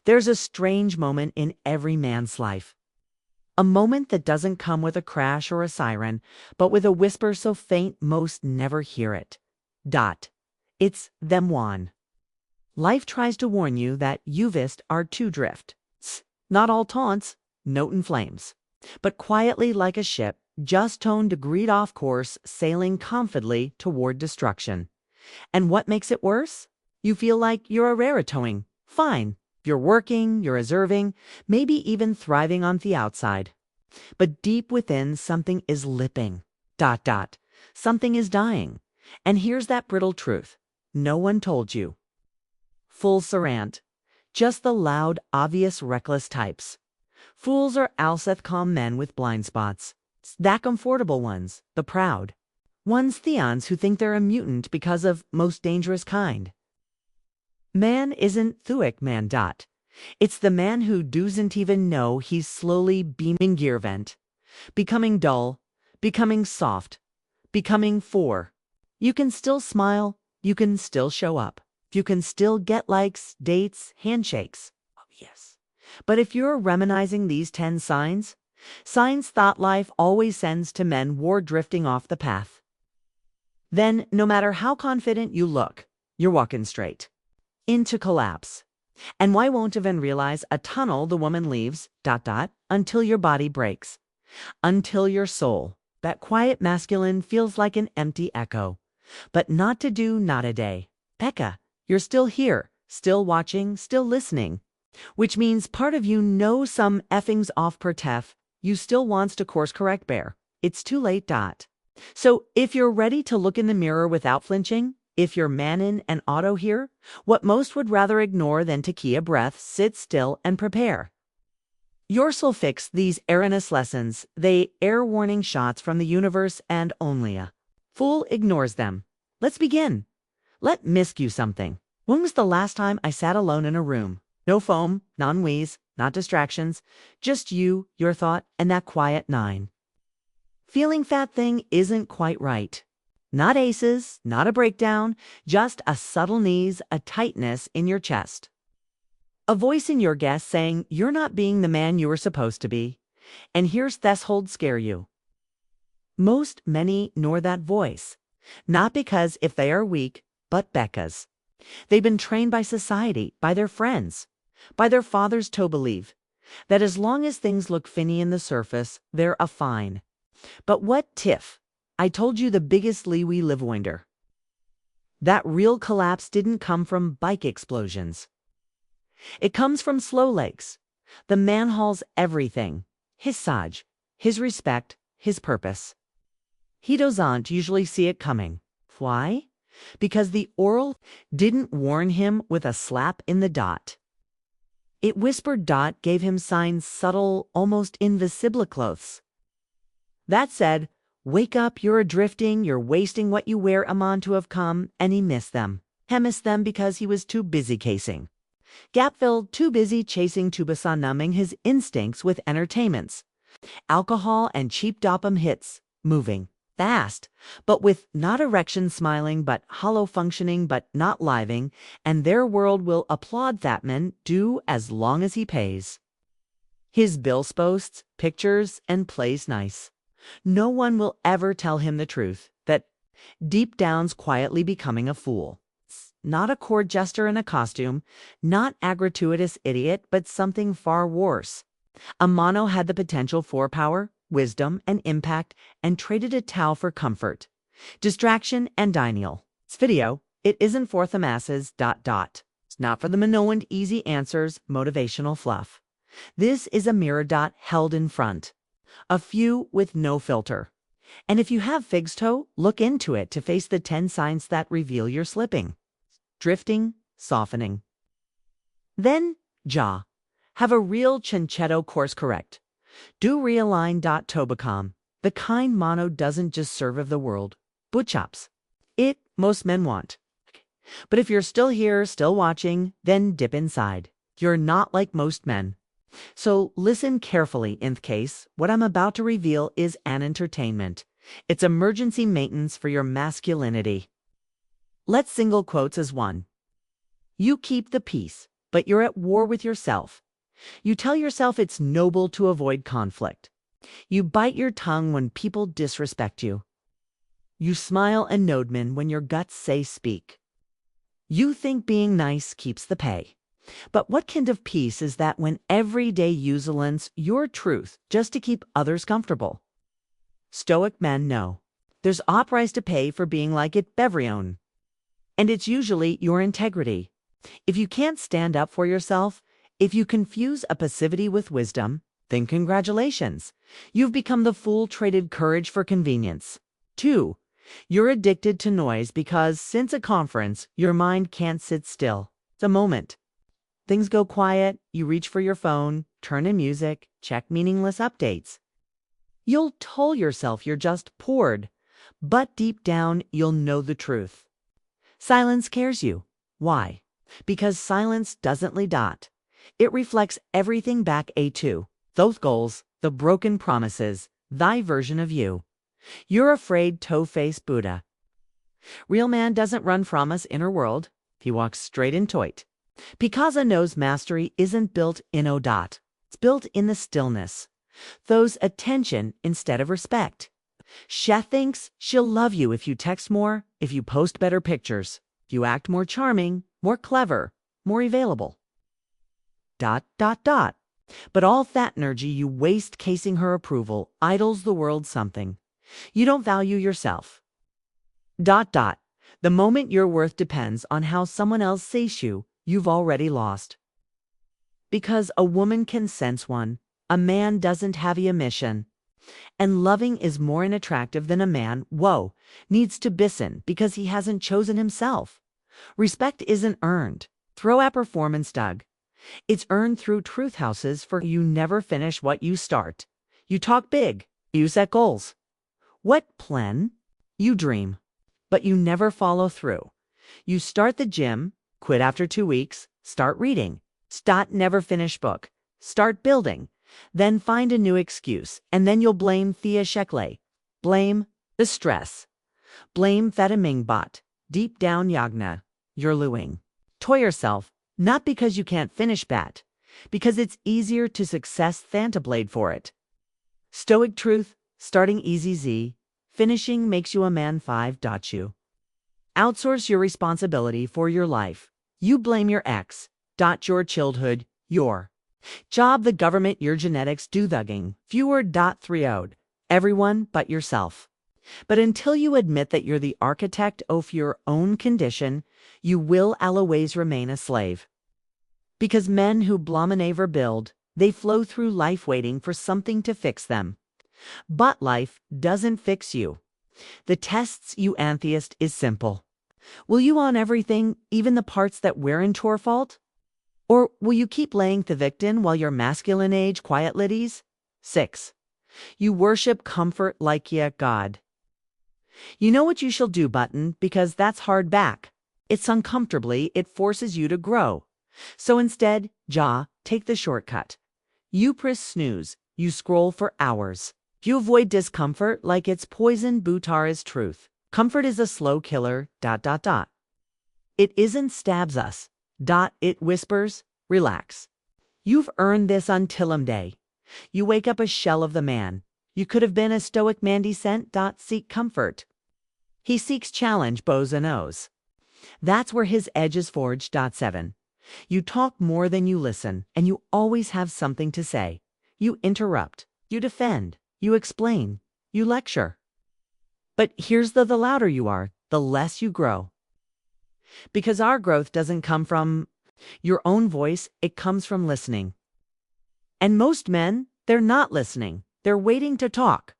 There's a strange moment in every man's life. A moment that doesn't come with a crash or a siren, but with a whisper so faint most never hear it. It's them one. Life tries to warn you that you'vist are to drift. Not all taunts, note in flames, but quietly like a ship, just toned degreed off course, sailing confidently toward destruction. And what makes it worse? You feel like you're a raritowing. Fine. You're working, you're observing, maybe even thriving on the outside. But deep within, something is lipping. Something is dying. And here's that brittle truth. No one told you. Full Sarant. Just the loud, obvious, reckless types. Fools are Alseth calm men with blind spots. That comfortable ones, the proud. Ones theons who think they're a mutant because of most dangerous kind. Man isn't Stoic man. It's the man who doesn't even know he's slowly beaming gear vent. Becoming dull, becoming soft, becoming four. You can still smile, you can still show up. You can still get likes, dates, handshakes. Oh, yes. But if you're reminiscing these 10 signs thought life always sends to men war drifting off the path, then no matter how confident you look, you're walking straight into collapse. And why won't even realize a tunnel the woman leaves, until your body breaks, until your soul, that quiet masculine, feels like an empty echo. But not to do, not a day. Pekka, you're still here, still watching, still listening. Which means part of you knows some effing's off per tef, you still wants to course correct bear. It's too late. So if you're ready to look in the mirror without flinching, if you're mannin and auto here, what most would rather ignore than to key a breath, sit still and prepare. Your soul fix these erroneous lessons, they air warning shots from the universe and only a fool ignores them. Let's begin. Let me ask you something. When was the last time I sat alone in a room? No foam, non-wheeze, not distractions, just you, your thought, and that quiet 9. Feeling fat thing isn't quite right. Not aces, not a breakdown, just a subtle knees, a tightness in your chest. A voice in your guest saying you're not being the man you were supposed to be. And here's threshold scare you. Most many ignore that voice. Not because if they are weak, but because they've been trained by society, by their friends, by their fathers to believe that as long as things look finny in the surface, they're a fine. But what tiff? I told you the biggest lee we live winder. That real collapse didn't come from bike explosions. It comes from slow legs. The man hauls everything. His saj, his respect, his purpose. He doesn't usually see it coming. Why? Because the oral didn't warn him with a slap in the dot. It whispered gave him signs subtle, almost invisible clothes. That said, wake up, you're adrifting, you're wasting what you wear amon to have come, and he missed them. He missed them because he was too busy casing. Gap-filled, too busy chasing Tubasa, numbing his instincts with entertainments. Alcohol and cheap dopam hits, moving fast, but with not erection smiling, but hollow functioning, but not living, and their world will applaud that man do as long as he pays. His bills posts, pictures, and plays nice. No one will ever tell him the truth, that deep down's quietly becoming a fool. Not a court jester in a costume, not a gratuitous idiot, but something far worse. Amano had the potential for power, wisdom, and impact, and traded a Tao for comfort, distraction, and denial. This video, it isn't for the masses, It's not for the Minoan easy answers, motivational fluff. This is a mirror held in front. A few with no filter. And if you have fig's toe, look into it to face the 10 signs that reveal you're slipping, drifting, softening. Then, have a real chinchetto course correct. Do realign. Tobacom. The kind mono doesn't just serve of the world. Butchops. It most men want. But if you're still here, still watching, then dip inside. You're not like most men. So listen carefully in case what I'm about to reveal is an entertainment. It's emergency maintenance for your masculinity. Let's single quotes as one. You keep the peace, but you're at war with yourself. You tell yourself it's noble to avoid conflict. You bite your tongue when people disrespect you. You smile and nod when your guts say speak. You think being nice keeps the pay. But what kind of peace is that when every day you silence your truth just to keep others comfortable? Stoic men know there's a price to pay for being like it Bevrione. And it's usually your integrity. If you can't stand up for yourself, if you confuse a passivity with wisdom, then congratulations. You've become the fool traded courage for convenience. 2. You're addicted to noise because since a conference, your mind can't sit still. It's a moment. Things go quiet, you reach for your phone, turn in music, check meaningless updates. You'll tell yourself you're just bored, but deep down, you'll know the truth. Silence scares you. Why? Because silence doesn't lead. It reflects everything back to those goals, the broken promises, thy version of you. You're afraid to face Buddha. Real man doesn't run from us inner world. He walks straight into it. Picasso knows mastery isn't built in It's built in the stillness. Those attention instead of respect. She thinks she'll love you if you text more, if you post better pictures, if you act more charming, more clever, more available. But all that energy you waste casing her approval idles the world something. You don't value yourself. The moment your worth depends on how someone else sees you, you've already lost. Because a woman can sense one, a man doesn't have a mission. And loving is more unattractive than a man, needs to listen because he hasn't chosen himself. Respect isn't earned. Throw at performance, Doug. It's earned through truth houses for you never finish what you start. You talk big. You set goals. What plan? You dream. But you never follow through. You start the gym, quit after 2 weeks, start reading, never finish book, start building, then find a new excuse, and then you'll blame Thea Sheckley. Blame the stress. Blame Fetamingbot. Deep down Yagna, you're looing. Toy yourself, not because you can't finish bat, because it's easier to success than to blade for it. Stoic truth, starting easy, finishing makes you a man 5. You outsource your responsibility for your life. You blame your ex. Your childhood, your job, the government, your genetics, do thugging. Fewer. 3 everyone but yourself. But until you admit that you're the architect of your own condition, you will always remain a slave. Because men who never build, they flow through life waiting for something to fix them. But life doesn't fix you. The tests, you atheist, is simple. Will you own everything, even the parts that weren't your fault? Or will you keep laying the victim while your masculine age quiet liddies? 6. You worship comfort like ye God. You know what you shall do, button, because that's hard back. It's uncomfortably, it forces you to grow. So instead, take the shortcut. You press snooze, you scroll for hours. You avoid discomfort like it's poison. Butar is truth. Comfort is a slow killer. It isn't stabs us. It whispers, relax. You've earned this until day. You wake up a shell of the man. You could have been a stoic man descent. Seek comfort. He seeks challenge, bows and O's. That's where his edge is forged. 7. You talk more than you listen, and you always have something to say. You interrupt, you defend, you explain, you lecture. But here's the louder you are, the less you grow. Because our growth doesn't come from your own voice, it comes from listening. And most men, they're not listening. They're waiting to talk.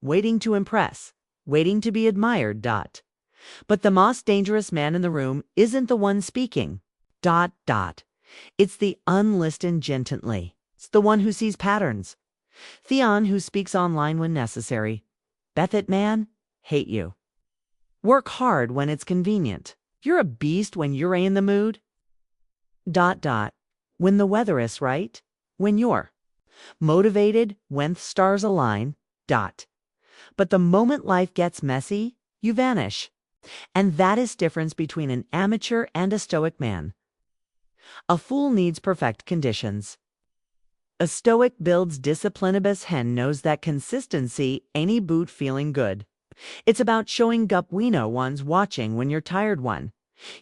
Waiting to impress. Waiting to be admired. But the most dangerous man in the room isn't the one speaking. It's the unlistened gently. It's the one who sees patterns. Theon who speaks online when necessary. Bethet man, hate you. Work hard when it's convenient. You're a beast when you're in the mood. When the weather is right. When you're motivated, when the stars align. But the moment life gets messy, you vanish. And that is difference between an amateur and a stoic man. A fool needs perfect conditions. A Stoic builds disciplinibus hen knows that consistency ain't boot feeling good. It's about showing up we know one's watching when you're tired one.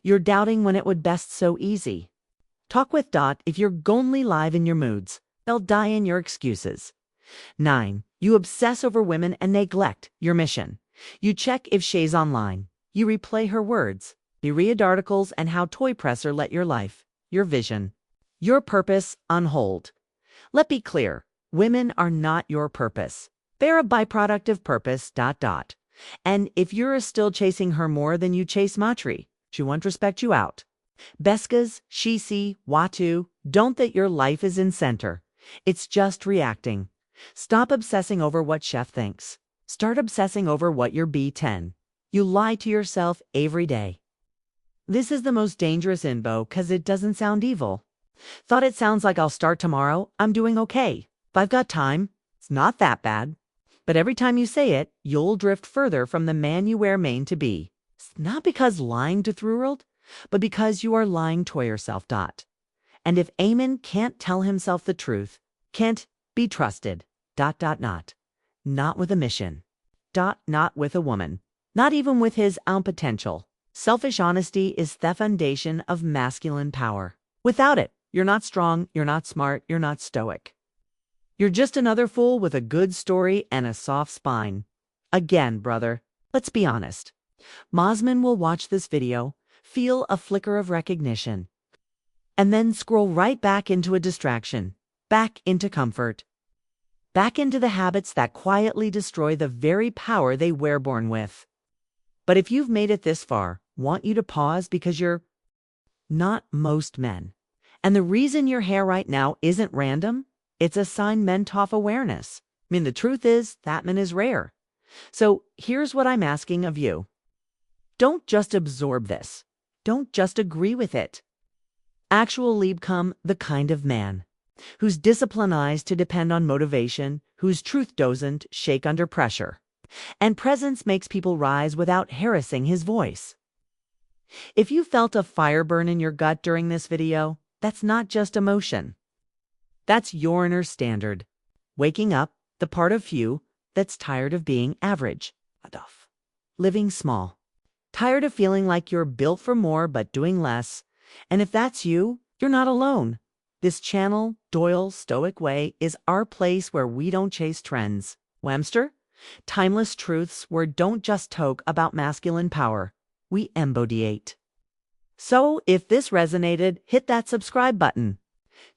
You're doubting when it would best so easy. Talk with Dot if you're gonly live in your moods. They'll die in your excuses. 9. You obsess over women and neglect your mission. You check if she's online. You replay her words. You read articles and how toy presser let your life, your vision, your purpose on hold. Let be clear, women are not your purpose. They're a byproduct of purpose, ... And if you're still chasing her more than you chase Matri, she won't respect you out. Beskas, Shisi, Watu, don't that your life is in center. It's just reacting. Stop obsessing over what chef thinks. Start obsessing over what your B10. You lie to yourself every day. This is the most dangerous info because it doesn't sound evil. Thought it sounds like I'll start tomorrow. I'm doing okay. If I've got time, it's not that bad. But every time you say it, you'll drift further from the man you were made to be. It's not because lying to the world, but because you are lying to yourself. And if Eamon can't tell himself the truth, can't be trusted, ... not with a mission, ... not with a woman, not even with his own potential. Selfish honesty is the foundation of masculine power. Without it, you're not strong, you're not smart, you're not stoic. You're just another fool with a good story and a soft spine. Again, brother, let's be honest. Mosman will watch this video, feel a flicker of recognition, and then scroll right back into a distraction, back into comfort, back into the habits that quietly destroy the very power they were born with. But if you've made it this far, want you to pause because you're not most men. And the reason you're here right now isn't random. It's a sign meant off awareness. The truth is, that man is rare. So here's what I'm asking of you. Don't just absorb this. Don't just agree with it. Actually become the kind of man whose discipline is to depend on motivation, whose truth doesn't shake under pressure, and presence makes people rise without harassing his voice. If you felt a fire burn in your gut during this video, that's not just emotion. That's your inner standard. Waking up, the part of you that's tired of being average, living small, tired of feeling like you're built for more but doing less. And if that's you, you're not alone. This channel, Doyle's Stoic Way, is our place where we don't chase trends. Webster? Timeless truths where don't just talk about masculine power. We embody. So, if this resonated, hit that subscribe button.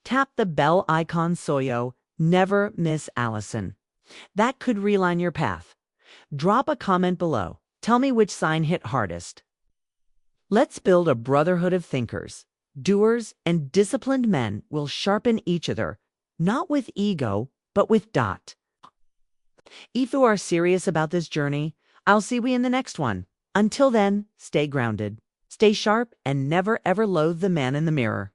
Tap the bell icon so you never miss Allison. That could realign your path. Drop a comment below. Tell me which sign hit hardest. Let's build a brotherhood of thinkers. Doers and disciplined men will sharpen each other, not with ego, but with ... If you are serious about this journey, I'll see we in the next one. Until then, stay grounded, stay sharp, and never ever loathe the man in the mirror.